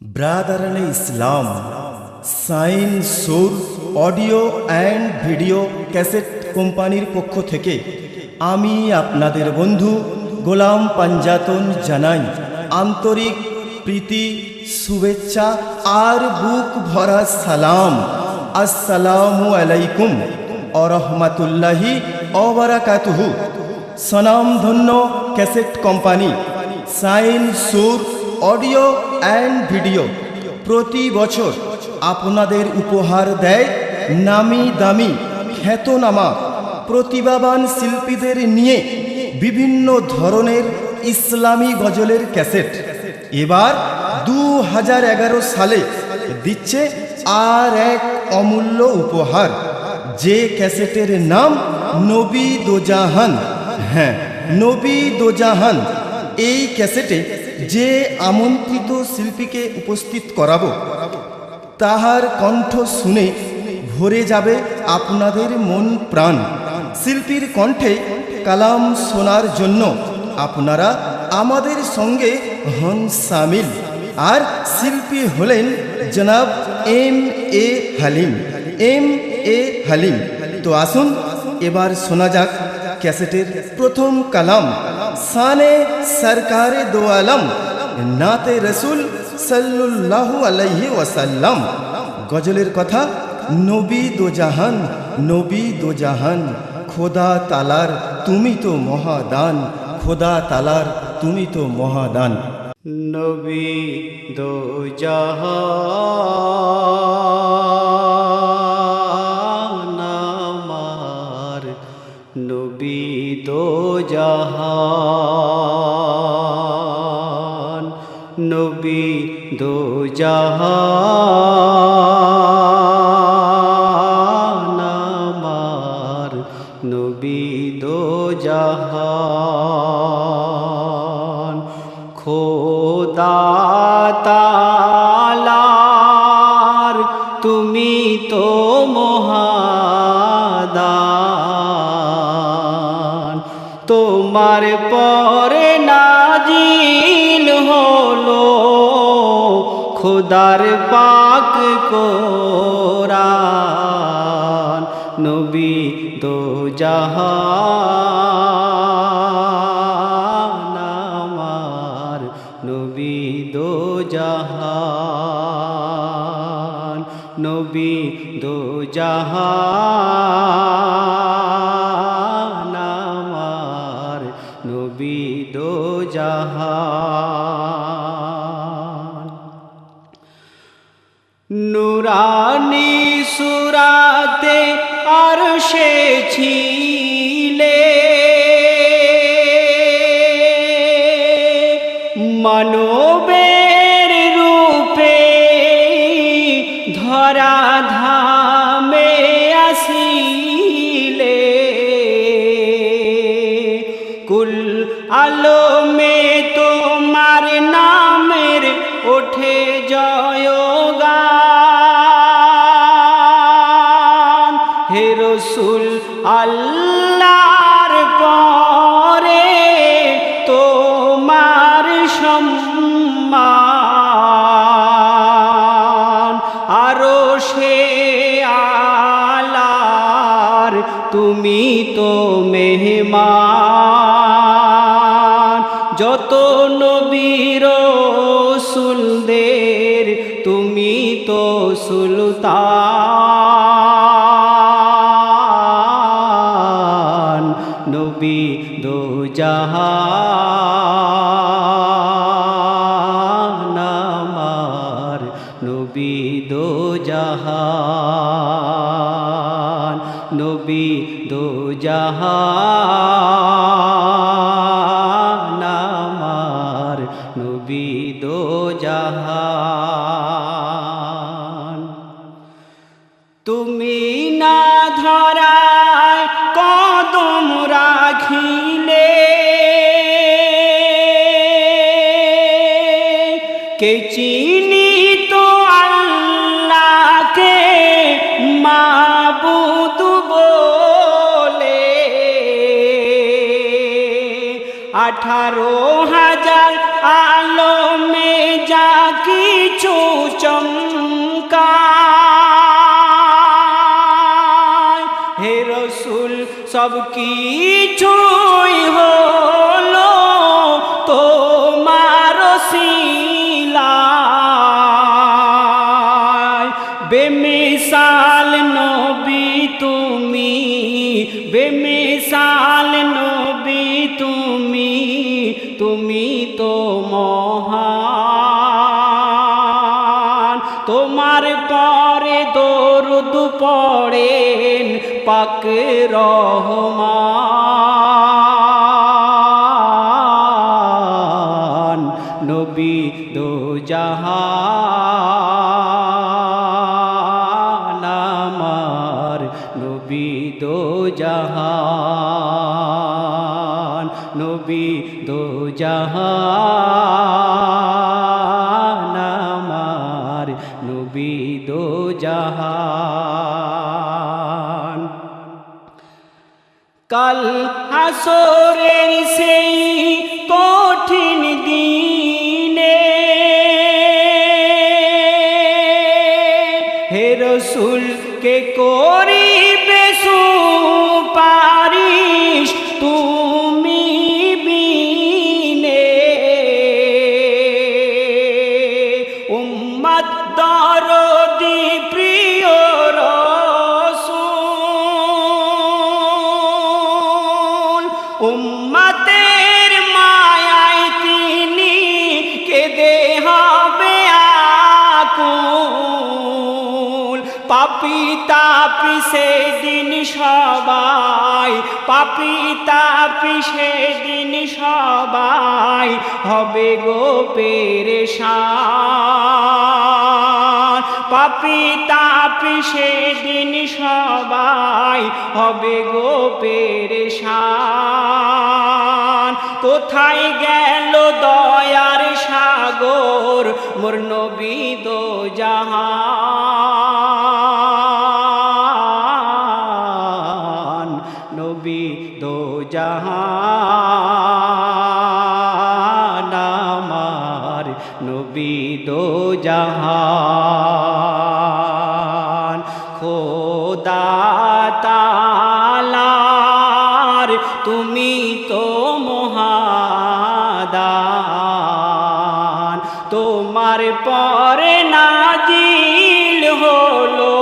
ব্রাদারানে ইসলাম sign সুর audio and video cassette কোম্পানির পক্ষ থেকে আমি আপনাদের বন্ধু গোলাম পাঞ্জাতন জানাই আন্তরিক প্রীতি শুভেচ্ছা আর বুক ভরা সালাম। আসসালামু আলাইকুম ওয়া রাহমাতুল্লাহি ওয়া বারাকাতুহু। স্বনামধন্য ক্যাসেট কোম্পানি সাইন সুর অডিও অ্যান্ড ভিডিও প্রতি বছর আপনাদের উপহার দেয় নামি দামি খ্যাতনামা প্রতিভাবান শিল্পীদের নিয়ে বিভিন্ন ধরনের ইসলামী গজলের ক্যাসেট। এবার 2011 সালে দিচ্ছে আর এক অমূল্য উপহার, যে ক্যাসেটের নাম নবী দোজাহান। হ্যাঁ, নবী দোজাহান। এই ক্যাসেটে যে আমন্ত্রিত শিল্পীকে উপস্থিত করাবো তাহার কণ্ঠ শুনে ভরে যাবে আপনাদের মন প্রাণ। শিল্পীর কণ্ঠে কালাম শোনার জন্য আপনারা আমাদের সঙ্গে হন সামিল। আর শিল্পী হলেন জনাব এম.এ. হালিম। এম.এ. হালিম। তো আসুন এবার শোনা যাক ক্যাসেটের প্রথম কালাম, শানে সরকারে দো আলম নাতে রসুল সাল্লাল্লাহু আলাইহি ওয়াসাল্লাম। গজলের কথা, নবী দোজাহান, নবী দোজাহান, খোদা তালার তুমি তো মহাদান, খোদা তালার তুমি তো মহাদান। নবী দোজাহান আমার, নবী দোজাহান, নবী দোজাহান আমার, নবী দোজাহান। খোদা তাআলার তুমি তো মহাদান, তোমার পরে নাজিল হলো খোদার পাক কোরআন। নবী দোজাহান আমার, নবী দোজাহান, নবী দোজাহান আমার, নবী দোজাহান। নুরানি সুরাতে আরশে ছিলে, মানবের রূপে ধরা ধামে আসিলে, কুল আলমে তোমার নামের ওঠে জয়গান। হে রসুল আল্লাহর পরে তোমার সম্মান, আরশে আলার তুমি তো মেহমান। যত নবী রাসূলদের তুমি তো সুলতান। নবী দোজাহান আমার, নবী দোজাহান, নবী দোজাহান আমার, নবী দোজাহান। তুমি না ধরায় কদম রাখিলে, কে চিনিত আল্লাহকে মাবুদ বলে। 18,000 আলমে যা কিছু সব কিছুই হলো তোমার ওসিলায়। বেমিসাল নবী তুমি, বেমিসাল নবী তুমি, তুমি তো মহান। তোমার পরে দরুদ পড়েন পাক রহমান, নবী দো জাহান আমার, নবী দো জাহান, নবী দো জাহান আমার, নবী দো জাহান। কাল হাসরের সেই কঠিন দিনে হে রসূল কে করিবে সুপারিশ তুমি বিনে। উম্মত দরদি প্রিয় রসূল, উম্মতের মায়ায় তিনি কেঁদে হবে আকুল। পাপী তাপী সেদিন সবাই, পাপী তাপী সেদিন সবাই হবে গো পেরেশান। পাপী তাপী সেদিন সবাই হবে গো পেরেশান। কোথায় গেল দয়ার সাগর মোর নবী দো জাহান, নবী দো জাহান আমার, নবী দো জাহান। খোদা তাআলার তুমি তো মহাদান, তোমার পরে নাজিল হলো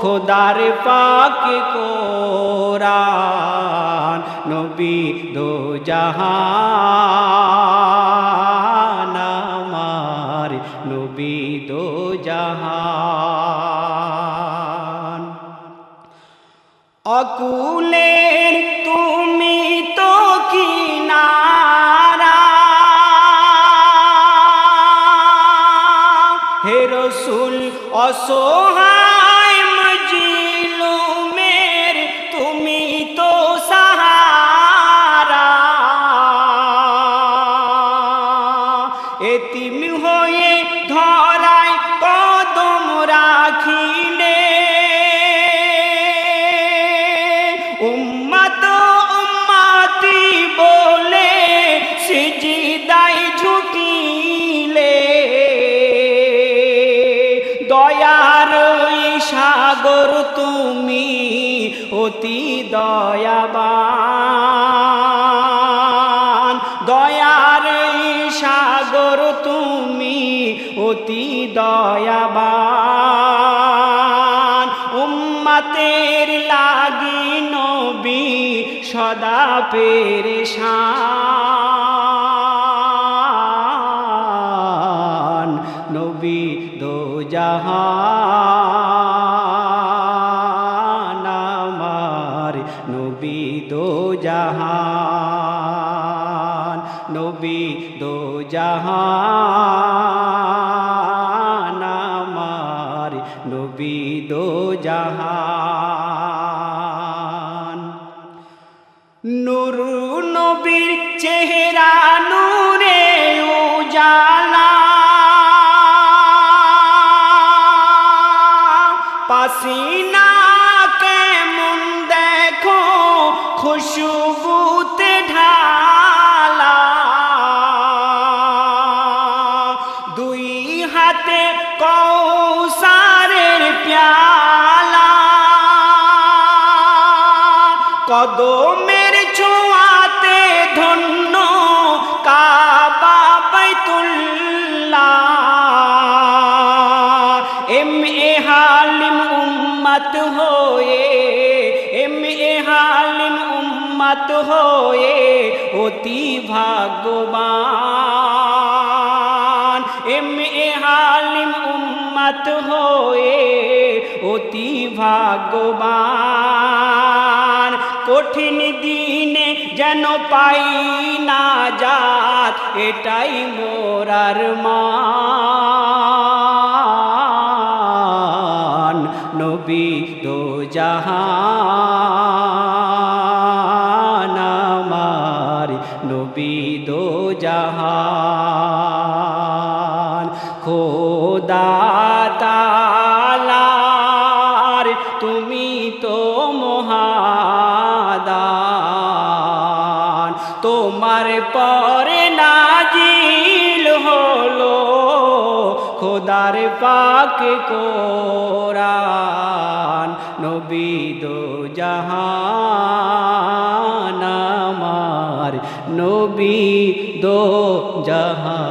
খোদার পাক কোরআন, নবী দো জাহান আমার, নবী দো জাহান। অকুলের তুমি তো কিনারা হে রসূল, অসহায় মজলুমের তুমি তো সাহারা। এতিম হয়ে ধরায় কদম রাখিলে উম্মত উম্মতি বলে সিজদায় ঝুঁকিলে। দয়ার সাগর তুমি অতি দয়াবান, দয়ার সাগর তুমি অতি দয়াবান। উম্মতের লাগি নবী সদা পেরেশান, নবী দো জাহান আমার, নবী দো জাহান, নবী দো জাহান আমার, নবী দো জাহান। নূর নবীর চেহারা নূরে উজালা, পাসিনা কেমন দেখো খুশবুতে ঢালা। দুই হাতে কৌসারের প্যালা, কদমের ছোঁয়াতে ধন্য কাবা বাইতুল্লাহ এম এ হালিম উম্মত হয়ে এম এ হালিম উম্মত হয়ে অতি ভাগ্যবান এম এ হালিম উম্মত হয়ে অতি ভাগ্যবান কঠিন দিনে যেন পাই না যাত এটাই মোরার মান নবী দো জাহান আমার নবী দো জাহান খোদা তাআলার তুমি তো মহাদান তোমার পরে নাজিল হলো খোদার পাক কোরআন নবী দো জাহান আমার নবী দো জাহান